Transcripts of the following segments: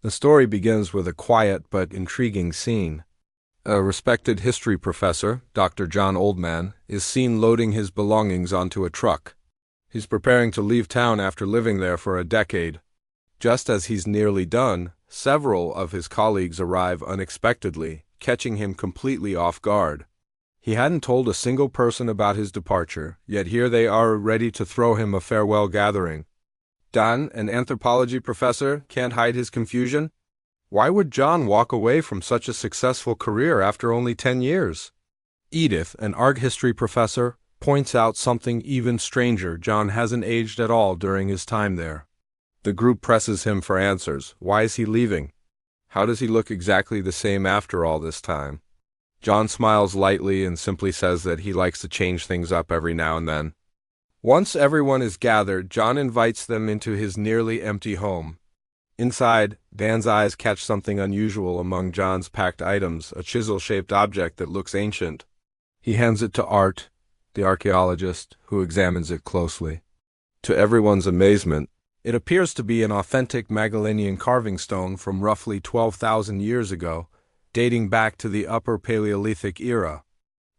The story begins with a quiet but intriguing scene. A respected history professor, Dr. John Oldman, is seen loading his belongings onto a truck. He's preparing to leave town after living there for a decade. Just as he's nearly done, several of his colleagues arrive unexpectedly, catching him completely off guard. He hadn't told a single person about his departure, yet here they are ready to throw him a farewell gathering. Don, an anthropology professor, can't hide his confusion. Why would John walk away from such a successful career after only 10 years? Edith, an art history professor, points out something even stranger. John hasn't aged at all during his time there. The group presses him for answers. Why is he leaving? How does he look exactly the same after all this time? John smiles lightly and simply says that he likes to change things up every now and then. Once everyone is gathered, John invites them into his nearly empty home. Inside, Dan's eyes catch something unusual among John's packed items, a chisel-shaped object that looks ancient. He hands it to Art, the archaeologist, who examines it closely. To everyone's amazement, it appears to be an authentic Magellanian carving stone from roughly 12,000 years ago, dating back to the Upper Paleolithic era.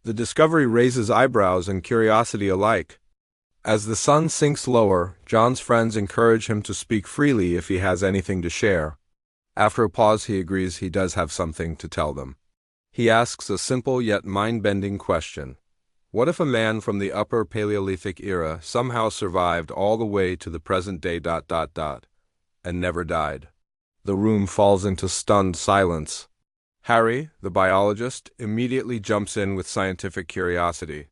The discovery raises eyebrows and curiosity alike. As the sun sinks lower, John's friends encourage him to speak freely if he has anything to share. After a pause, he agrees he does have something to tell them. He asks a simple yet mind-bending question. What if a man from the Upper Paleolithic era somehow survived all the way to the present day ... and never died? The room falls into stunned silence. Harry, the biologist, immediately jumps in with scientific curiosity.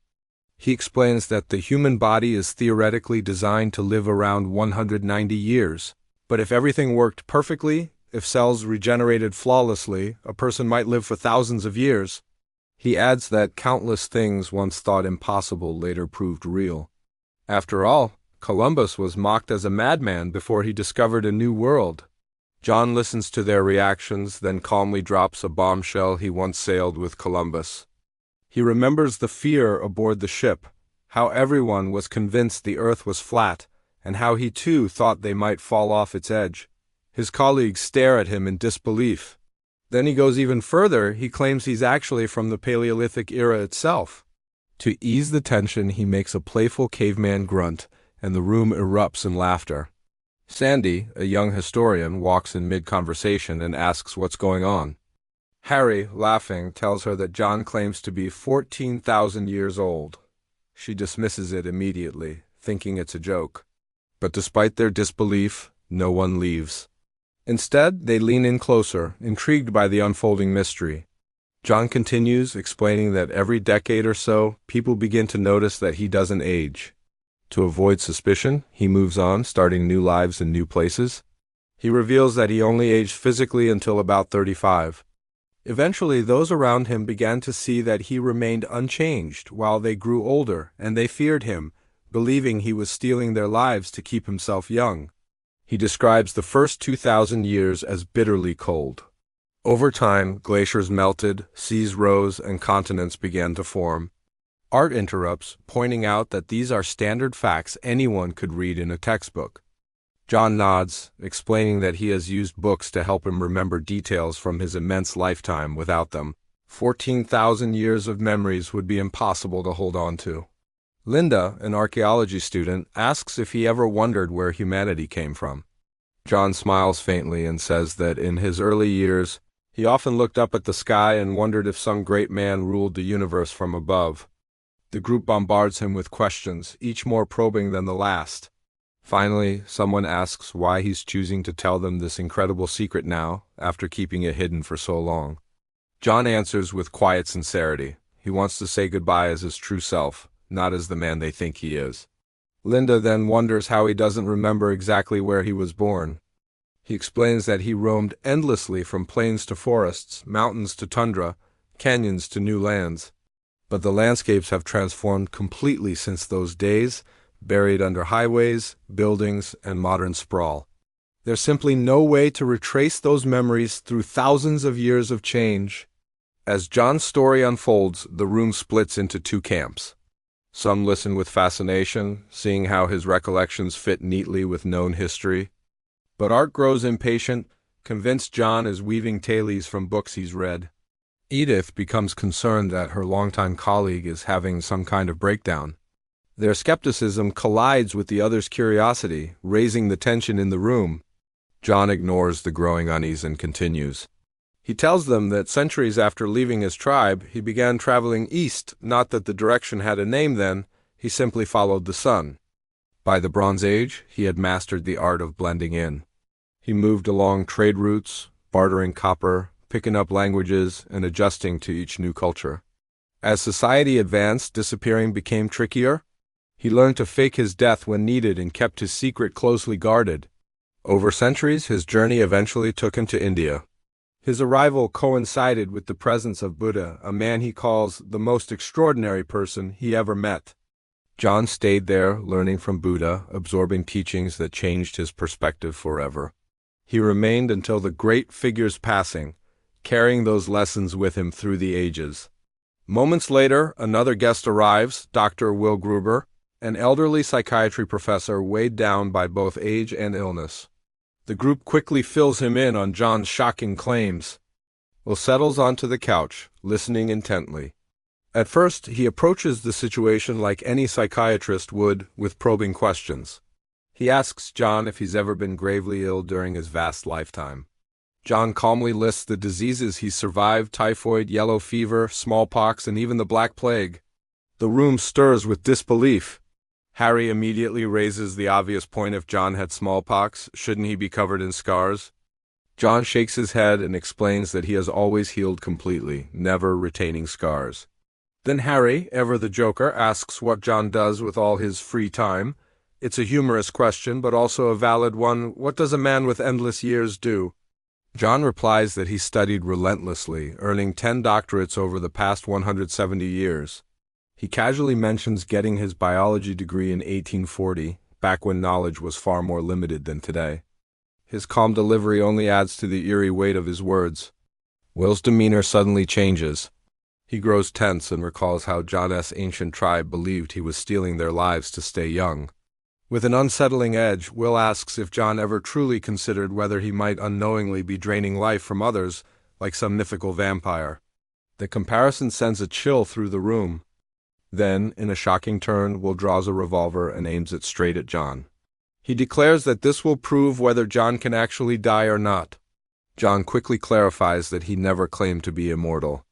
He explains that the human body is theoretically designed to live around 190 years. But if everything worked perfectly, if cells regenerated flawlessly, a person might live for thousands of years. He adds that countless things once thought impossible later proved real. After all, Columbus was mocked as a madman before he discovered a new world. John listens to their reactions, then calmly drops a bombshell. He once sailed with Columbus. He remembers the fear aboard the ship, how everyone was convinced the earth was flat, and how he too thought they might fall off its edge. His colleagues stare at him in disbelief. Then he goes even further. He claims he's actually from the Paleolithic era itself. To ease the tension, he makes a playful caveman grunt, and the room erupts in laughter. Sandy, a young historian, walks in mid-conversation and asks what's going on. Harry, laughing, tells her that John claims to be 14,000 years old. She dismisses it immediately, thinking it's a joke. But despite their disbelief, no one leaves. Instead, they lean in closer, intrigued by the unfolding mystery. John continues, explaining that every decade or so, people begin to notice that he doesn't age. To avoid suspicion, he moves on, starting new lives in new places. He reveals that he only aged physically until about 35. Eventually, those around him began to see that he remained unchanged while they grew older, and they feared him, believing he was stealing their lives to keep himself young. He describes the first 2,000 years as bitterly cold. Over time, glaciers melted, seas rose, and continents began to form. Art interrupts, pointing out that these are standard facts anyone could read in a textbook. John nods, explaining that he has used books to help him remember details from his immense lifetime. Without them, 14,000 years of memories would be impossible to hold on to. Linda, an archaeology student, asks if he ever wondered where humanity came from. John smiles faintly and says that in his early years, he often looked up at the sky and wondered if some great man ruled the universe from above. The group bombards him with questions, each more probing than the last. Finally, someone asks why he's choosing to tell them this incredible secret now, after keeping it hidden for so long. John answers with quiet sincerity. He wants to say goodbye as his true self, not as the man they think he is. Linda then wonders how he doesn't remember exactly where he was born. He explains that he roamed endlessly from plains to forests, mountains to tundra, canyons to new lands. But the landscapes have transformed completely since those days, buried under highways, buildings, and modern sprawl. There's simply no way to retrace those memories through thousands of years of change. As John's story unfolds, the room splits into two camps. Some listen with fascination, seeing how his recollections fit neatly with known history. But Art grows impatient, convinced John is weaving tales from books he's read. Edith becomes concerned that her longtime colleague is having some kind of breakdown. Their skepticism collides with the other's curiosity, raising the tension in the room. John ignores the growing unease and continues. He tells them that centuries after leaving his tribe, he began traveling east, not that the direction had a name then, he simply followed the sun. By the Bronze Age, he had mastered the art of blending in. He moved along trade routes, bartering copper, picking up languages, and adjusting to each new culture. As society advanced, disappearing became trickier. He learned to fake his death when needed and kept his secret closely guarded. Over centuries, his journey eventually took him to India. His arrival coincided with the presence of Buddha, a man he calls the most extraordinary person he ever met. John stayed there, learning from Buddha, absorbing teachings that changed his perspective forever. He remained until the great figure's passing, carrying those lessons with him through the ages. Moments later, another guest arrives, Dr. Will Gruber, an elderly psychiatry professor weighed down by both age and illness. The group quickly fills him in on John's shocking claims. Will settles onto the couch, listening intently. At first, he approaches the situation like any psychiatrist would, with probing questions. He asks John if he's ever been gravely ill during his vast lifetime. John calmly lists the diseases he's survived: typhoid, yellow fever, smallpox, and even the Black Plague. The room stirs with disbelief. Harry immediately raises the obvious point: if John had smallpox, shouldn't he be covered in scars? John shakes his head and explains that he has always healed completely, never retaining scars. Then Harry, ever the joker, asks what John does with all his free time. It's a humorous question, but also a valid one. What does a man with endless years do? John replies that he studied relentlessly, earning 10 doctorates over the past 170 years. He casually mentions getting his biology degree in 1840, back when knowledge was far more limited than today. His calm delivery only adds to the eerie weight of his words. Will's demeanor suddenly changes. He grows tense and recalls how John's ancient tribe believed he was stealing their lives to stay young. With an unsettling edge, Will asks if John ever truly considered whether he might unknowingly be draining life from others, like some mythical vampire. The comparison sends a chill through the room. Then, in a shocking turn, Will draws a revolver and aims it straight at John. He declares that this will prove whether John can actually die or not. John quickly clarifies that he never claimed to be immortal.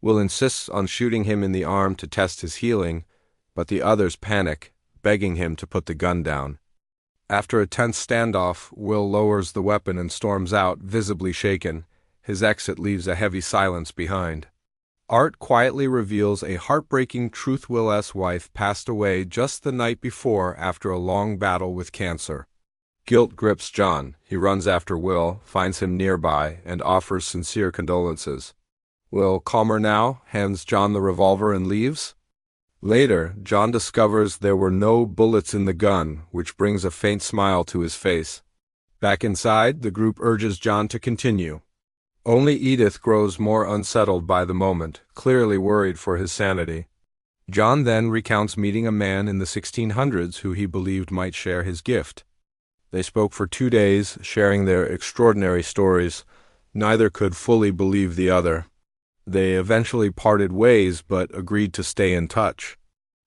Will insists on shooting him in the arm to test his healing, but the others panic, begging him to put the gun down. After a tense standoff, Will lowers the weapon and storms out, visibly shaken. His exit leaves a heavy silence behind. Art quietly reveals a heartbreaking truth. Will's wife passed away just the night before after a long battle with cancer. Guilt grips John. He runs after Will, finds him nearby, and offers sincere condolences. Will, calmer now, hands John the revolver and leaves. Later, John discovers there were no bullets in the gun, which brings a faint smile to his face. Back inside, the group urges John to continue. Only Edith grows more unsettled by the moment, clearly worried for his sanity. John then recounts meeting a man in the 1600s who he believed might share his gift. They spoke for 2 days, sharing their extraordinary stories. Neither could fully believe the other. They eventually parted ways, but agreed to stay in touch.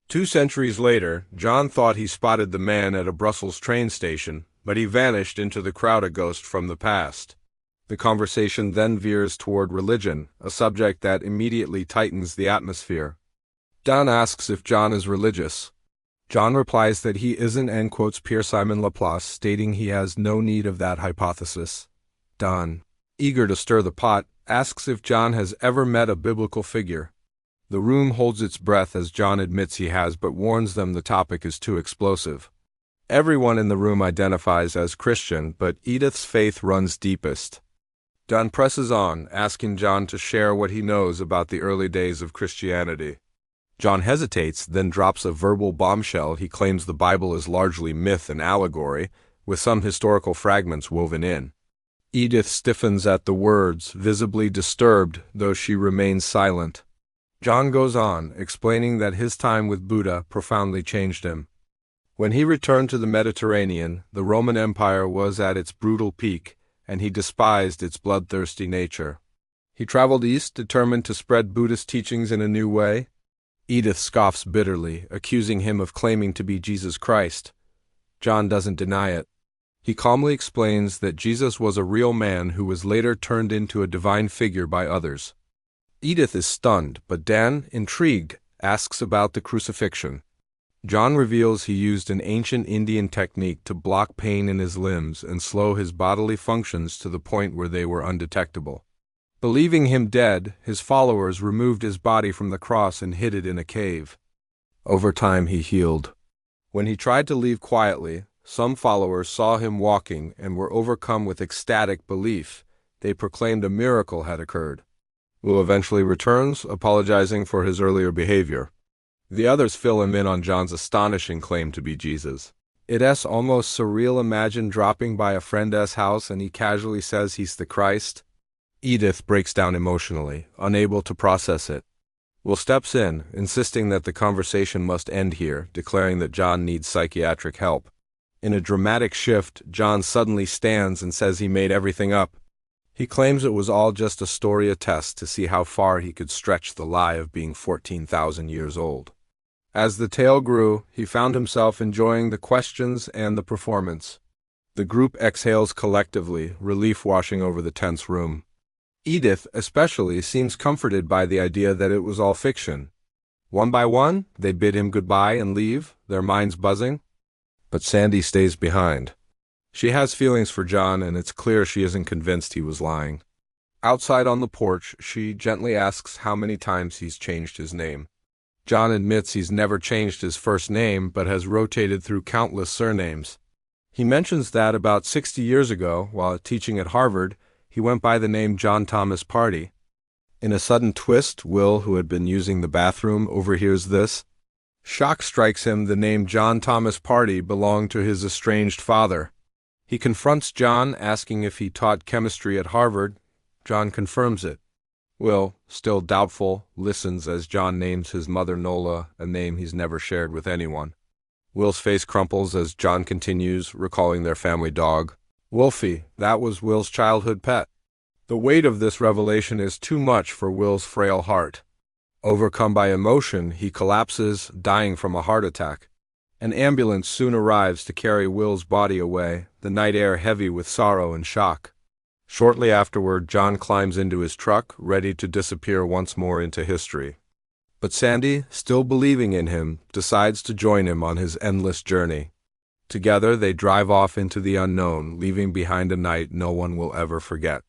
2 centuries later, John thought he spotted the man at a Brussels train station, but he vanished into the crowd, a ghost from the past. The conversation then veers toward religion, a subject that immediately tightens the atmosphere. Don asks if John is religious. John replies that he isn't and quotes Pierre Simon Laplace, stating he has no need of that hypothesis. Don, eager to stir the pot, asks if John has ever met a biblical figure. The room holds its breath as John admits he has, but warns them the topic is too explosive. Everyone in the room identifies as Christian, but Edith's faith runs deepest. Don presses on, asking John to share what he knows about the early days of Christianity. John hesitates, then drops a verbal bombshell. He claims the Bible is largely myth and allegory, with some historical fragments woven in. Edith stiffens at the words, visibly disturbed, though she remains silent. John goes on, explaining that his time with Buddha profoundly changed him. When he returned to the Mediterranean, the Roman Empire was at its brutal peak, and he despised its bloodthirsty nature. He traveled east, determined to spread Buddhist teachings in a new way. Edith scoffs bitterly, accusing him of claiming to be Jesus Christ. John doesn't deny it. He calmly explains that Jesus was a real man who was later turned into a divine figure by others. Edith is stunned, but Dan, intrigued, asks about the crucifixion. John reveals he used an ancient Indian technique to block pain in his limbs and slow his bodily functions to the point where they were undetectable. Believing him dead, his followers removed his body from the cross and hid it in a cave. Over time he healed. When he tried to leave quietly, some followers saw him walking and were overcome with ecstatic belief. They proclaimed a miracle had occurred. Will eventually returns, apologizing for his earlier behavior. The others fill him in on John's astonishing claim to be Jesus. It's almost surreal. Imagine dropping by a friend's house and he casually says he's the Christ. Edith breaks down emotionally, unable to process it. Will steps in, insisting that the conversation must end here, declaring that John needs psychiatric help. In a dramatic shift, John suddenly stands and says he made everything up. He claims it was all just a story, a test to see how far he could stretch the lie of being 14,000 years old. As the tale grew, he found himself enjoying the questions and the performance. The group exhales collectively, relief washing over the tense room. Edith, especially, seems comforted by the idea that it was all fiction. One by one, they bid him goodbye and leave, their minds buzzing. But Sandy stays behind. She has feelings for John, and it's clear she isn't convinced he was lying. Outside on the porch, she gently asks how many times he's changed his name. John admits he's never changed his first name, but has rotated through countless surnames. He mentions that about 60 years ago, while teaching at Harvard, he went by the name John Thomas Party. In a sudden twist, Will, who had been using the bathroom, overhears this. Shock strikes him. The name John Thomas Party belonged to his estranged father. He confronts John, asking if he taught chemistry at Harvard. John confirms it. Will, still doubtful, listens as John names his mother Nola, a name he's never shared with anyone. Will's face crumples as John continues, recalling their family dog. Wolfie, that was Will's childhood pet. The weight of this revelation is too much for Will's frail heart. Overcome by emotion, he collapses, dying from a heart attack. An ambulance soon arrives to carry Will's body away, the night air heavy with sorrow and shock. Shortly afterward, John climbs into his truck, ready to disappear once more into history. But Sandy, still believing in him, decides to join him on his endless journey. Together, they drive off into the unknown, leaving behind a night no one will ever forget.